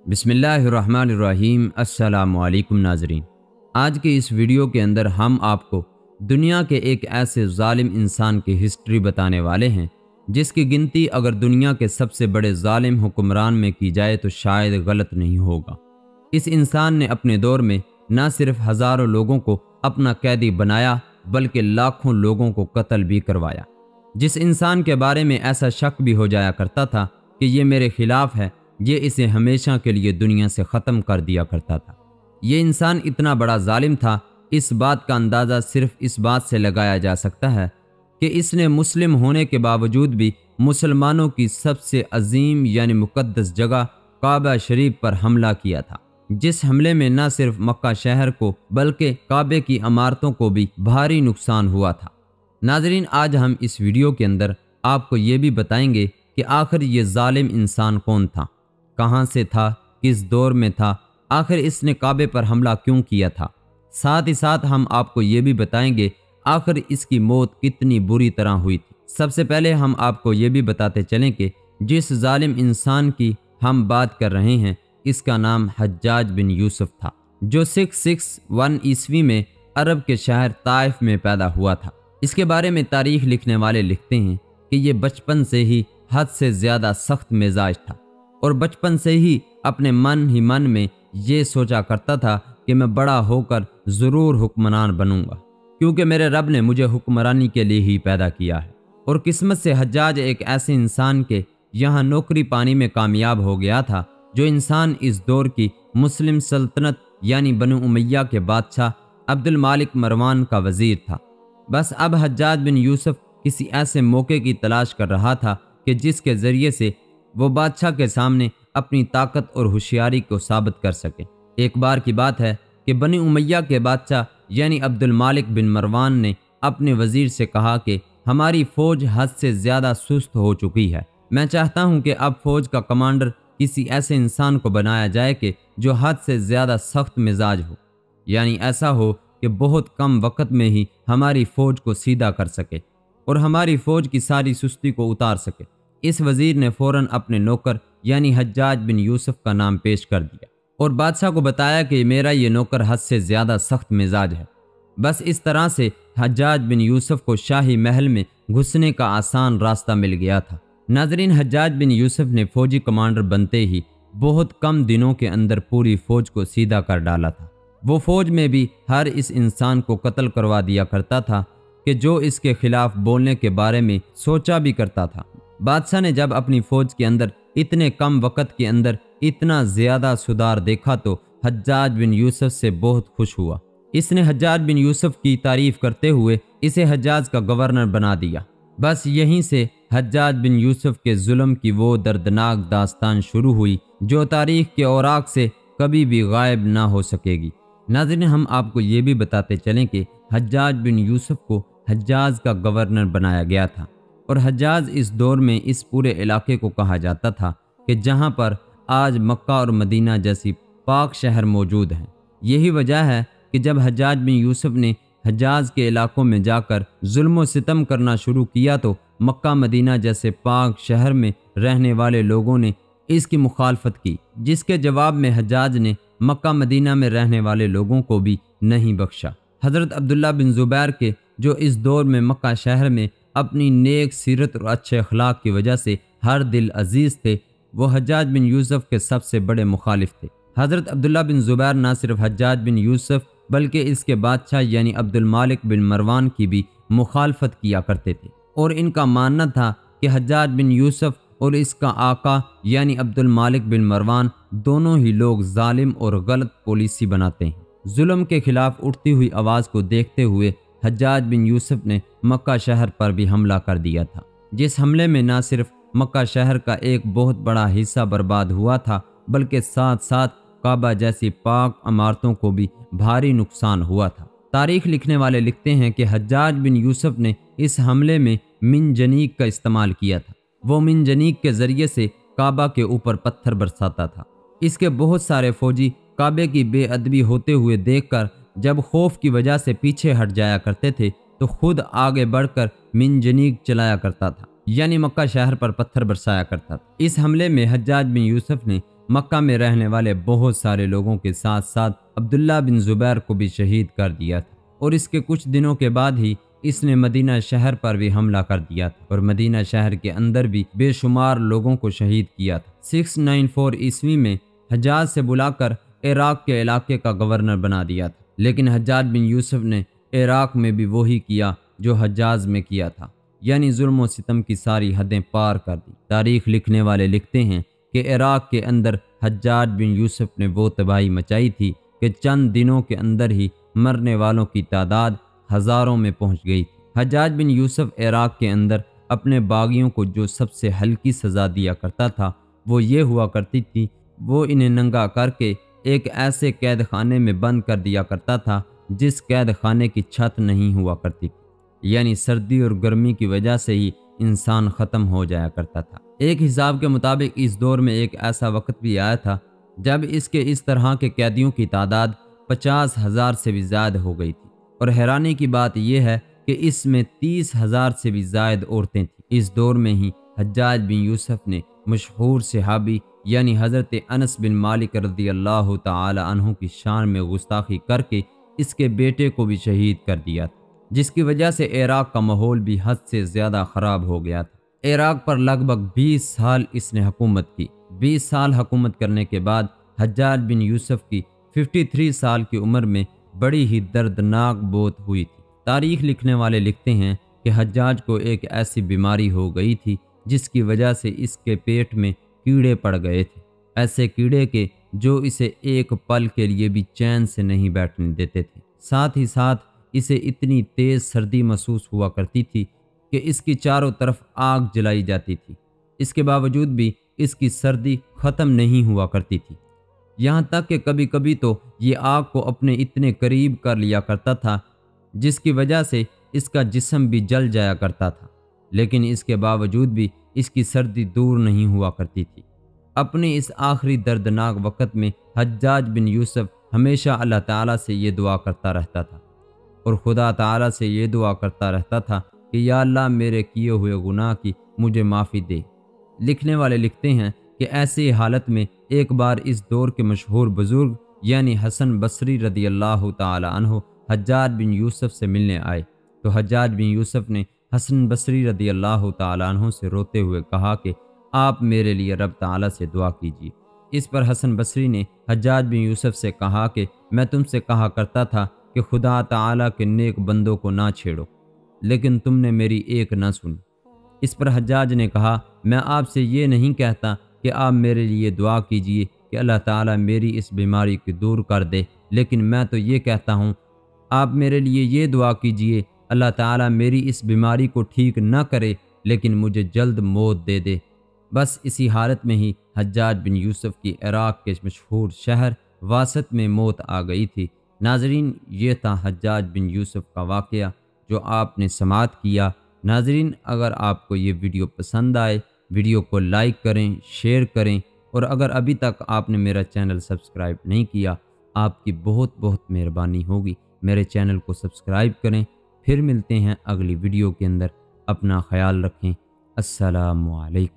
बिस्मिल्लाहिर्रहमानिर्रहीम। अस्सलामु अलैकुम नाज़रीन। आज के इस वीडियो के अंदर हम आपको दुनिया के एक ऐसे ज़ालिम इंसान की हिस्ट्री बताने वाले हैं जिसकी गिनती अगर दुनिया के सबसे बड़े ज़ालिम हुक्मरान में की जाए तो शायद गलत नहीं होगा। इस इंसान ने अपने दौर में न सिर्फ हज़ारों लोगों को अपना कैदी बनाया बल्कि लाखों लोगों को कत्ल भी करवाया। जिस इंसान के बारे में ऐसा शक भी हो जाया करता था कि ये मेरे खिलाफ है, ये इसे हमेशा के लिए दुनिया से ख़त्म कर दिया करता था। ये इंसान इतना बड़ा जालिम था, इस बात का अंदाज़ा सिर्फ इस बात से लगाया जा सकता है कि इसने मुस्लिम होने के बावजूद भी मुसलमानों की सबसे अजीम यानी मुक़द्दस जगह काबा शरीफ पर हमला किया था, जिस हमले में न सिर्फ मक्का शहर को बल्कि काबे की इमारतों को भी भारी नुकसान हुआ था। नाज़रीन, आज हम इस वीडियो के अंदर आपको ये भी बताएंगे कि आखिर ये जालिम इंसान कौन था, कहाँ से था, किस दौर में था, आखिर इसने काबे पर हमला क्यों किया था। साथ ही साथ हम आपको ये भी बताएंगे आखिर इसकी मौत कितनी बुरी तरह हुई थी। सबसे पहले हम आपको ये भी बताते चलें कि जिस जालिम इंसान की हम बात कर रहे हैं इसका नाम हज्जाज बिन यूसुफ था, जो 661 ईस्वी में अरब के शहर ताइफ में पैदा हुआ था। इसके बारे में तारीख लिखने वाले लिखते हैं कि ये बचपन से ही हद से ज़्यादा सख्त मिजाज था और बचपन से ही अपने मन ही मन में ये सोचा करता था कि मैं बड़ा होकर ज़रूर हुक्मरान बनूंगा, क्योंकि मेरे रब ने मुझे हुक्मरानी के लिए ही पैदा किया है। और किस्मत से हज्जाज एक ऐसे इंसान के यहाँ नौकरी पाने में कामयाब हो गया था जो इंसान इस दौर की मुस्लिम सल्तनत यानी बनु उमैया के बादशाह अब्दुल मालिक मरवान का वज़ीर था। बस अब हज्जाज बिन यूसुफ किसी ऐसे मौके की तलाश कर रहा था कि जिसके ज़रिए से वो बादशाह के सामने अपनी ताकत और होशियारी को साबित कर सके। एक बार की बात है कि बनी उमैया के बादशाह यानी अब्दुल मालिक बिन मरवान ने अपने वज़ीर से कहा कि हमारी फ़ौज हद से ज़्यादा सुस्त हो चुकी है। मैं चाहता हूँ कि अब फ़ौज का कमांडर किसी ऐसे इंसान को बनाया जाए कि जो हद से ज़्यादा सख्त मिजाज हो, यानी ऐसा हो कि बहुत कम वक्त में ही हमारी फ़ौज को सीधा कर सके और हमारी फ़ौज की सारी सुस्ती को उतार सके। इस वज़ीर ने फ़ौरन अपने नौकर यानी हज्जाज बिन यूसुफ का नाम पेश कर दिया और बादशाह को बताया कि मेरा ये नौकर हद से ज़्यादा सख्त मिजाज है। बस इस तरह से हज्जाज बिन यूसुफ को शाही महल में घुसने का आसान रास्ता मिल गया था। नाज़रीन, हज्जाज बिन यूसुफ ने फ़ौजी कमांडर बनते ही बहुत कम दिनों के अंदर पूरी फ़ौज को सीधा कर डाला था। वो फ़ौज में भी हर इस इंसान को कत्ल करवा दिया करता था कि जो इसके खिलाफ बोलने के बारे में सोचा भी करता था। बादशाह ने जब अपनी फ़ौज के अंदर इतने कम वक़्त के अंदर इतना ज़्यादा सुधार देखा तो हज्जाज बिन यूसुफ से बहुत खुश हुआ। इसने हज्जाज बिन यूसुफ की तारीफ़ करते हुए इसे हज्जाज का गवर्नर बना दिया। बस यहीं से हज्जाज बिन यूसुफ के जुल्म की वो दर्दनाक दास्तान शुरू हुई जो तारीख़ के औराक से कभी भी गायब ना हो सकेगी। नाज़रीन, हम आपको ये भी बताते चलें कि हज्जाज बिन यूसुफ को हज्जाज का गवर्नर बनाया गया था और हज्जाज इस दौर में इस पूरे इलाके को कहा जाता था कि जहाँ पर आज मक्का और मदीना जैसी पाक शहर मौजूद हैं। यही वजह है कि जब हज्जाज बिन यूसुफ ने हज्जाज के इलाकों में जाकर जुल्म व सितम करना शुरू किया तो मक्का मदीना जैसे पाक शहर में रहने वाले लोगों ने इसकी मुखालफत की, जिसके जवाब में हज्जाज ने मक्का मदीना में रहने वाले लोगों को भी नहीं बख्शा। हज़रत अब्दुल्ला बिन ज़ुबैर के जो इस दौर में मक्का शहर में अपनी नेक सीरत और अच्छे अखलाक की वजह से हर दिल अजीज़ थे, वो हज्जाज बिन यूसुफ के सबसे बड़े मुखालिफ थे। हज़रत अब्दुल्ला बिन ज़ुबैर न सिर्फ हज्जाज बिन यूसुफ बल्कि इसके बादशाह यानी अब्दुल मालिक बिन मरवान की भी मुखालफत किया करते थे और इनका मानना था कि हज्जाज बिन यूसुफ और इसका आका यानी अब्दुल मालिक बिन मरवान दोनों ही लोग जालिम और गलत पॉलिसी बनाते हैं। जुल्म के खिलाफ उठती हुई आवाज़ को देखते हुए हज्जाज बिन यूसुफ ने मक्का शहर पर भी हमला कर दिया था, जिस हमले में न सिर्फ मक्का शहर का एक बहुत बड़ा हिस्सा बर्बाद हुआ था बल्कि साथ साथ काबा जैसी पाक इमारतों को भी भारी नुकसान हुआ था। तारीख लिखने वाले लिखते हैं कि हज्जाज बिन यूसुफ ने इस हमले में मिनजनीक का इस्तेमाल किया था। वो मिनजनीक के ज़रिए से काबा के ऊपर पत्थर बरसाता था। इसके बहुत सारे फौजी काबे की बेअदबी होते हुए देखकर जब खौफ की वजह से पीछे हट जाया करते थे तो खुद आगे बढ़कर मिनजनीक चलाया करता था, यानी मक्का शहर पर पत्थर बरसाया करता था। इस हमले में हज्जाज बिन यूसुफ ने مکہ میں رہنے والے بہت سارے لوگوں کے ساتھ ساتھ عبداللہ بن زبیر کو بھی شہید کر دیا تھا، اور اس کے کچھ دنوں کے بعد ہی اس نے مدینہ شہر پر بھی حملہ کر دیا تھا اور مدینہ شہر کے اندر بھی بے شمار لوگوں کو شہید کیا تھا۔ 694 عیسوی میں حجاج سے بلا کر عراق کے علاقے کا گورنر بنا دیا تھا، لیکن حجاج بن یوسف نے عراق میں بھی وہی کیا جو حجاز میں کیا تھا، یعنی ظلم و ستم کی ساری حدیں پار کر دی۔ تاریخ لکھنے والے لکھتے ہیں کہ عراق کے اندر حجاج بن یوسف نے وہ تباہی مچائی تھی کہ چند دنوں کے اندر ہی مرنے والوں کی تعداد ہزاروں میں پہنچ گئی تھی۔ حجاج بن یوسف عراق کے اندر اپنے باغیوں کو جو سب سے ہلکی سزا دیا کرتا تھا وہ یہ ہوا کرتی تھی، وہ انہیں ننگا کر کے ایک ایسے قید خانے میں بند کر دیا کرتا تھا جس قید خانے کی چھت نہیں ہوا کرتی تھی، یعنی سردی اور گرمی کی وجہ سے ہی انسان ختم ہو جایا کرتا تھا۔ ایک حساب کے مطابق اس دور میں ایک ایسا وقت بھی آیا تھا جب اس طرح کے قیدیوں کی تعداد 50,000 سے بھی زائد ہو گئی تھی، اور حیرانی کی بات یہ ہے کہ اس میں 30,000 سے بھی زائد عورتیں تھیں۔ اس دور میں ہی حجاج بن یوسف نے مشہور صحابی یعنی حضرت انس بن مالک رضی اللہ تعالی عنہ کی شان میں گستاخی کر کے اس کے بیٹے کو بھی شہید کر دیا تھا، جس کی وجہ سے عراق کا ماحول بھی حد سے زیادہ خراب ہو گیا تھا۔ عراق پر لگ بھگ 20 سال اس نے حکومت کی۔ 20 سال حکومت کرنے کے بعد حجاج بن یوسف کی 53 سال کی عمر میں بڑی ہی دردناک موت ہوئی تھی۔ تاریخ لکھنے والے لکھتے ہیں کہ حجاج کو ایک ایسی بیماری ہو گئی تھی جس کی وجہ سے اس کے پیٹ میں کیڑے پڑ گئے تھے، ایسے کیڑے کے جو اسے ایک پل کے لیے بھی چین سے نہیں بیٹھنے دیتے تھے۔ ساتھ ہی ساتھ اسے اتنی تیز سردی محسوس ہوا کرتی تھی کہ اس کی چاروں طرف آگ جلائی جاتی تھی، اس کے باوجود بھی اس کی سردی ختم نہیں ہوا کرتی تھی، یہاں تک کہ کبھی کبھی تو یہ آگ کو اپنے اتنے قریب کر لیا کرتا تھا جس کی وجہ سے اس کا جسم بھی جل جایا کرتا تھا، لیکن اس کے باوجود بھی اس کی سردی دور نہیں ہوا کرتی تھی۔ اپنے اس آخری دردناک وقت میں حجاج بن یوسف ہمیشہ اللہ تعالیٰ سے یہ دعا کرتا رہتا تھا اور خدا تعالیٰ سے یہ دعا کرتا رہتا تھا کہ یا اللہ میرے کیے ہوئے گناہ کی مجھے معافی دے۔ لکھنے والے لکھتے ہیں کہ ایسی حالت میں ایک بار اس دور کے مشہور بزرگ یعنی حسن بصری رضی اللہ تعالی عنہ حجاج بن یوسف سے ملنے آئے تو حجاج بن یوسف نے حسن بصری رضی اللہ تعالی عنہ سے روتے ہوئے کہا کہ آپ میرے لیے رب تعالیٰ سے دعا کیجیے۔ اس پر حسن بصری نے حجاج بن یوسف سے کہا کہ میں تم سے کہا کرتا تھا کہ خدا تعالیٰ کے نیک بندوں کو نہ چھیڑو، لیکن تم نے میری ایک نہ سنی۔ اس پر حجاج نے کہا میں آپ سے یہ نہیں کہتا کہ آپ میرے لیے دعا کیجیے کہ اللہ تعالیٰ میری اس بیماری کو دور کر دے، لیکن میں تو یہ کہتا ہوں آپ میرے لیے یہ دعا کیجیے اللہ تعالیٰ میری اس بیماری کو ٹھیک نہ کرے لیکن مجھے جلد موت دے دے۔ بس اسی حالت میں ہی حجاج بن یوسف کی عراق کے مشہور شہر واسط میں موت آ گئی تھی۔ ناظرین، یہ تھا حجاج بن یوسف کا واقعہ جو آپ نے سماعت کیا۔ ناظرین، اگر آپ کو یہ ویڈیو پسند آئے ویڈیو کو لائک کریں، شیئر کریں، اور اگر ابھی تک آپ نے میرا چینل سبسکرائب نہیں کیا آپ کی بہت بہت مہربانی ہوگی، میرے چینل کو سبسکرائب کریں۔ پھر ملتے ہیں اگلی ویڈیو کے اندر، اپنا خیال رکھیں۔ السلام علیکم۔